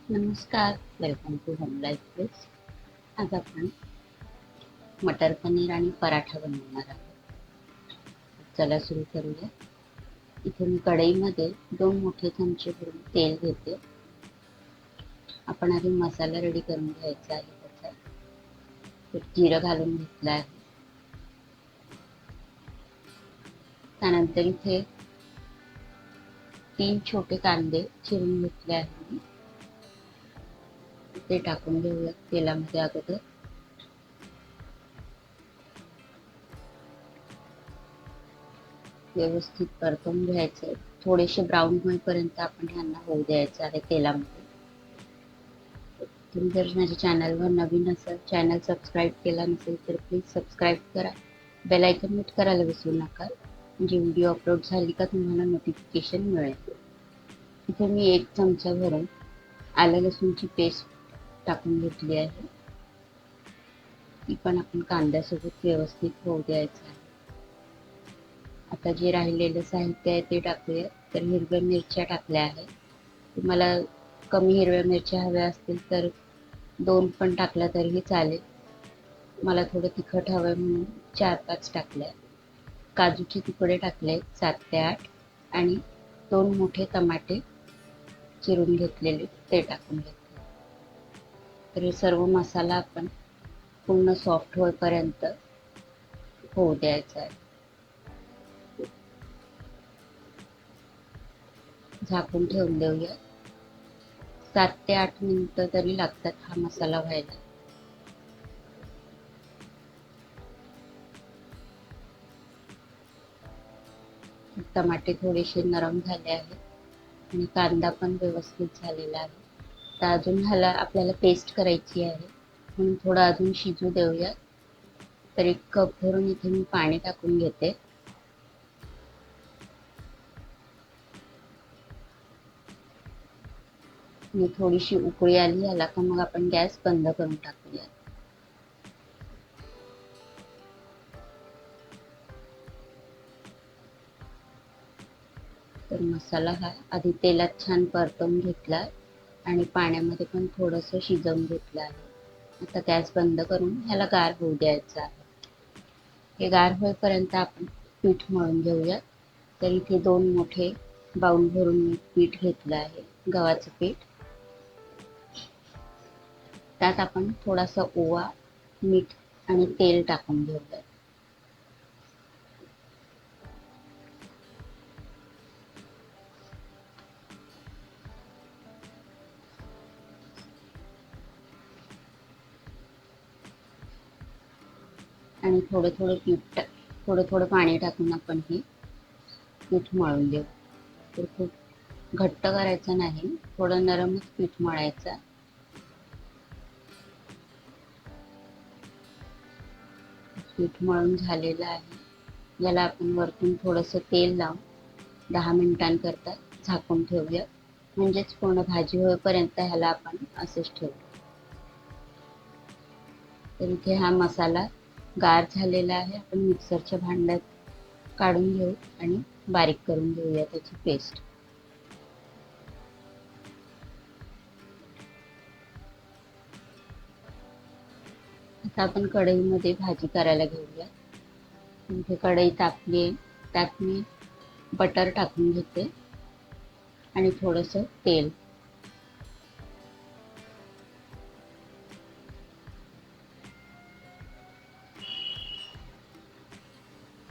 नमस्कार, welcome to होमलाईफब्लिस. आज आपण मटर पनीर आणि पराठा बनवणार आहोत. चला सुरू करूया. इथे मी कढईमध्ये 2 मोठे चमचे भरून तेल घेते. आपण आधी मसाला रेडी करून घ्यायचा आहे. त्याचा जिरं घालून घेतलं आहे. त्यानंतर इथे 3 छोटे कांदे चिरून घेतले आहे. ते टाकून घेऊया तेलामध्ये अगोदर. व्यवस्थित परतून घ्यायचे. थोडेसे ब्राऊन होईपर्यंत आपण ह्यांना होऊ द्यायचं आहे तेलामध्ये. तुम्ही जर माझ्या चॅनलवर नवीन असाल, चॅनल सबस्क्राईब केला नसेल तर प्लीज सबस्क्राईब करा. बेल आयकॉन हिट करायला विसरू नका, म्हणजे व्हिडिओ अपलोड झाली का तुम्हाला नोटिफिकेशन मिळेल. इथे मी 1 चमचा भरून आलं लसूणची पेस्ट टाकून घेतली आहे. ती पण आपण कांद्यासोबत व्यवस्थित होऊ द्यायचं आहे. आता जे राहिलेलं साहित्य आहे ते टाकूया. तर हिरव्या मिरच्या टाकल्या आहेत. तुम्हाला कमी हिरव्या मिरच्या हव्या असतील तर 2 पण टाकल्या तरीही चालेल. मला थोडं तिखट हवं आहे म्हणून 4-5 टाकल्या. काजूचे तुकडे टाकले 7 ते 8 आणि 2 मोठे टमाटे चिरून घेतलेले ते टाकून घेतले. तर हे सर्व मसाला आपण पूर्ण सॉफ्ट होईपर्यंत होऊ द्यायचा आहे. झाकून ठेवून देऊया. 7 ते 8 मिनिटं तरी लागतात हा मसाला व्हायला. टमाटे थोडेसे नरम झाले आहेत आणि कांदा पण व्यवस्थित झालेला आहे. तर अजून ह्याला आपल्याला पेस्ट करायची आहे म्हणून थोडं अजून शिजू देऊया. तर 1 कप भरून इथे मी पाणी टाकून घेते. आणि थोडीशी उकळी आली ह्याला का मग आपण गॅस बंद करून टाकूया. तर मसाला हा आधी तेलात छान परतवून घेतला आणि पाण्यामध्ये पण थोडंसं शिजवून घेतलं आहे. आता गॅस बंद करून ह्याला गार होऊ द्यायचं आहे. हे गार होईपर्यंत आपण पीठ मळून घेऊया. तर इथे 2 मोठे बाउल भरून मी पीठ घेतलं आहे, गव्हाचं पीठ. त्यात आपण थोडासा ओवा, मीठ आणि तेल टाकून घेऊया. आणि थोडं थोडं पाणी टाकून आपण हे पीठ मळून घेऊ. तर खूप घट्ट करायचं नाही, थोडं नरमच पीठ मळायचं. पीठ मळून झालेलं आहे. याला आपण वरतून थोडंसं तेल लावून 10 मिनिटांकरता झाकून ठेवूया. म्हणजेच पूर्ण भाजी होईपर्यंत ह्याला आपण असेच ठेवू. तर इथे हा मसाला गार झालेला आहे. आपण मिक्सरच्या भांड्यात काढून घेऊ आणि बारीक करून घेऊया त्याची पेस्ट. आता आपण कढईमध्ये भाजी करायला घेऊया. इथे कढई तापली आहे. त्यात मी बटर टाकून घेते आणि थोडंसं तेल.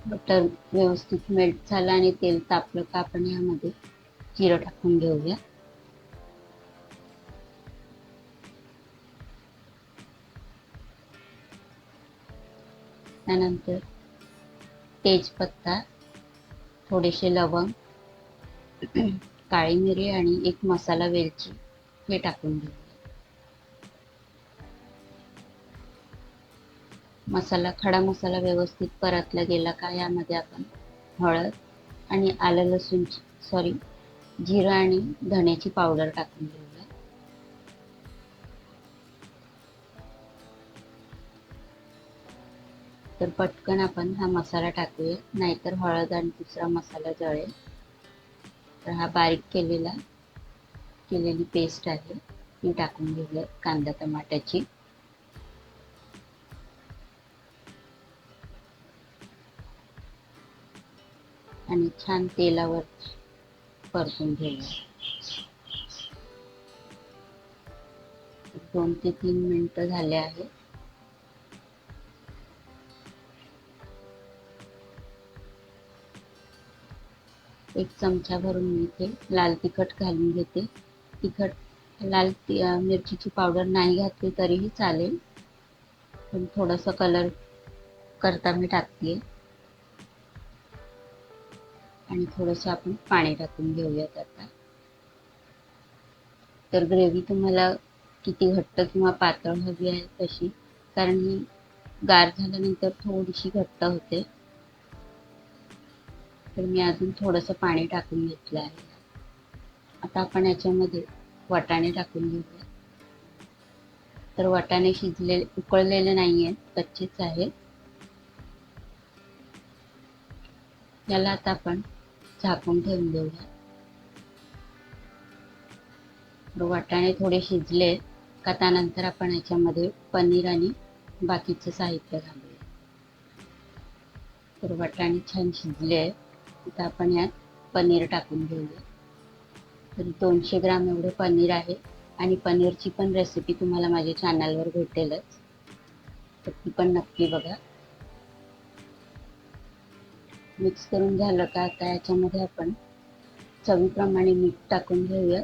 बटर व्यवस्थित मेल्ट झालं आणि तेल तापलं का आपण यामध्ये जिरं टाकून घेऊया. त्यानंतर तेजपत्ता, थोडेसे लवंग, काळी मिरी आणि 1 मसाला वेलची हे टाकून घेऊ. खडा मसाला व्यवस्थित परतला गेला का यामध्ये आपण हळद आणि जिरं आणि धण्याची पावडर टाकून घेऊया. तर पटकन आपण हा मसाला टाकूया, नाहीतर हळद आणि दुसरा मसाला जळेल. तर हा बारीक केलेली पेस्ट आहे ती टाकून घेऊया, कांदा टमाट्याची. आणि छान तेलावर परतून घेऊया. 2 ते 3 मिनिटं झाले आहे. एक चमचा भरून मी इथे लाल तिखट घालून घेते. मिरचीची पावडर नाही घातली तरीही चालेल, पण थोडासा कलर करता मी टाकते. आणि थोडंसं आपण पाणी टाकून घेऊयात आता. तर ग्रेव्ही तुम्हाला किती घट्ट किंवा पातळ हवी आहे तशी, कारण ही गार झाल्यानंतर थोडीशी घट्ट होते. तर मी अजून थोडंसं पाणी टाकून घेतलं आहे. आता आपण याच्यामध्ये वाटाणे टाकून घेऊया. तर वाटाणे उकळलेले नाही आहेत, कच्चेच आहेत. याला आता आपण झाकून ठेवून देऊया. वाटाणे थोडे शिजले का त्यानंतर आपण याच्यामध्ये पनीर आणि बाकीचे साहित्य घालूया. तर वाटाणे छान शिजले आहे. आता आपण यात पनीर टाकून घेऊया. तर 200 ग्राम एवढे पनीर आहे आणि पनीरची पण रेसिपी तुम्हाला माझ्या चॅनलवर भेटेलच, तर ती पण नक्की बघा. मिक्स करून झालं का आता याच्यामध्ये आपण चवीप्रमाणे मीठ टाकून घेऊया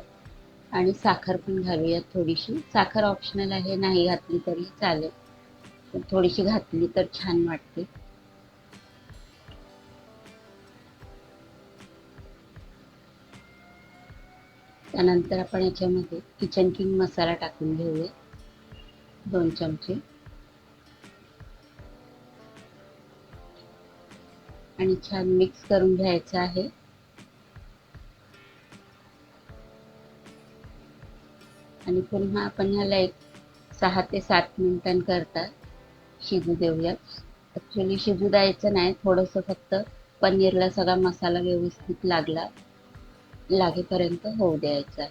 आणि साखर पण घालूयात थोडीशी. साखर ऑप्शनल आहे, नाही घातली तरी चालेल, पण थोडीशी घातली तर छान वाटते. त्यानंतर आपण याच्यामध्ये किचन किंग मसाला टाकून घेऊया, 2 चमचे. आणि छान मिक्स करून घ्यायचं आहे. आणि पुन्हा आपण ह्याला एक 6 ते 7 मिनिटांकरता शिजू देऊया. ॲक्च्युली शिजू द्यायचं नाही, थोडंसं फक्त पनीरला सगळा मसाला व्यवस्थित लागेपर्यंत होऊ द्यायचा आहे.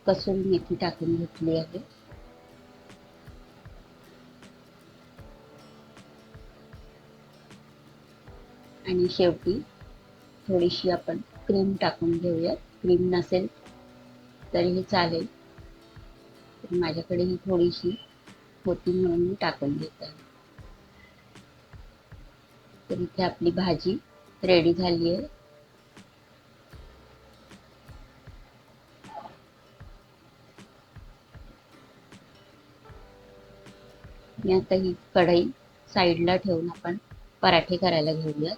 कसुरी मेथी टाकून घेतली आहे. आणि शेवटी थोडीशी आपण क्रीम टाकून घेऊया. क्रीम नसेल तरीही चालेल, तर माझ्याकडे ही थोडीशी होती म्हणून मी टाकून घेत आहे. तर इथे आपली भाजी रेडी झाली आहे. मी आता ही कढई साईडला ठेवून आपण पराठे करायला घेऊया.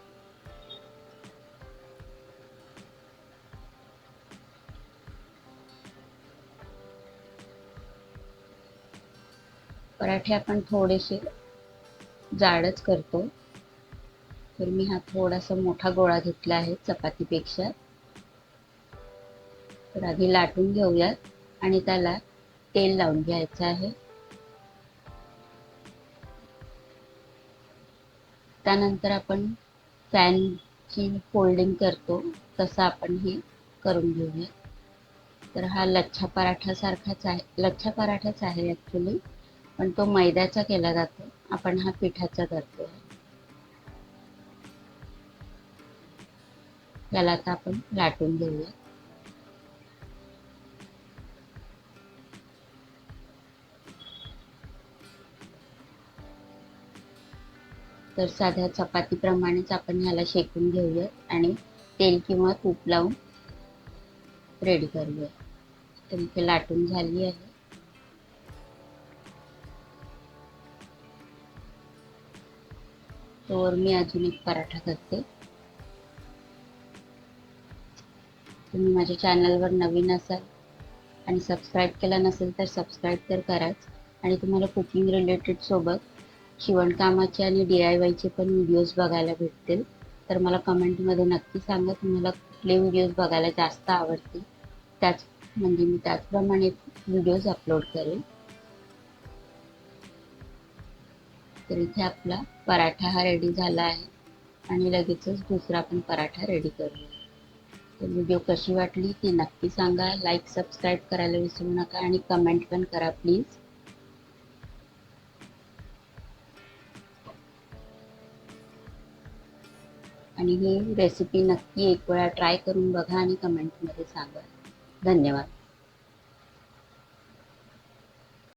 पराठे आपण थोडेसे जाडच करतो. तर मी हा थोडासा मोठा गोळा घेतला आहे चपातीपेक्षा. तर आधी लाटून घेऊयात आणि त्याला तेल लावून घ्यायचं आहे. त्यानंतर आपण फॅनची फोल्डिंग करतो तसं आपण हे करून घेऊया. तर हा लच्छा पराठाच आहे ॲक्च्युली, पण तो मैद्याचा केला जातो, आपण हा पिठाचा करतो. याला आता आपण लाटून घेऊया. तर साध्या चपातीप्रमाणेच आपण ह्याला शेकून घेऊया आणि तेल किंवा तूप लावून रेडी करूया. तर इथे लाटून झाली आहे. तर मी अजून एक पराठा करते. तुम्ही माझ्या चॅनलवर नवीन असाल आणि सबस्क्राईब केला नसेल तर सबस्क्राईब तर कराच. आणि तुम्हाला कुकिंग रिलेटेड सोबत शिवणकामाचे आणि DIYचे पण व्हिडिओज बघायला भेटतील. तर मला कमेंटमध्ये नक्की सांगा तुम्हाला कुठले व्हिडिओज बघायला जास्त आवडतील. मी त्याचप्रमाणे व्हिडिओज अपलोड करेन. तर इथे आपला पराठा हा रेडी झाला आहे आणि लगेचच दुसरा पण पराठा रेडी करूया. तर व्हिडिओ कशी वाटली ती नक्की सांगा. लाईक सबस्क्राईब करायला विसरू नका आणि कमेंट पण करा प्लीज. आणि ही रेसिपी नक्की एक वेळा ट्राय करून बघा आणि कमेंटमध्ये सांगा. धन्यवाद.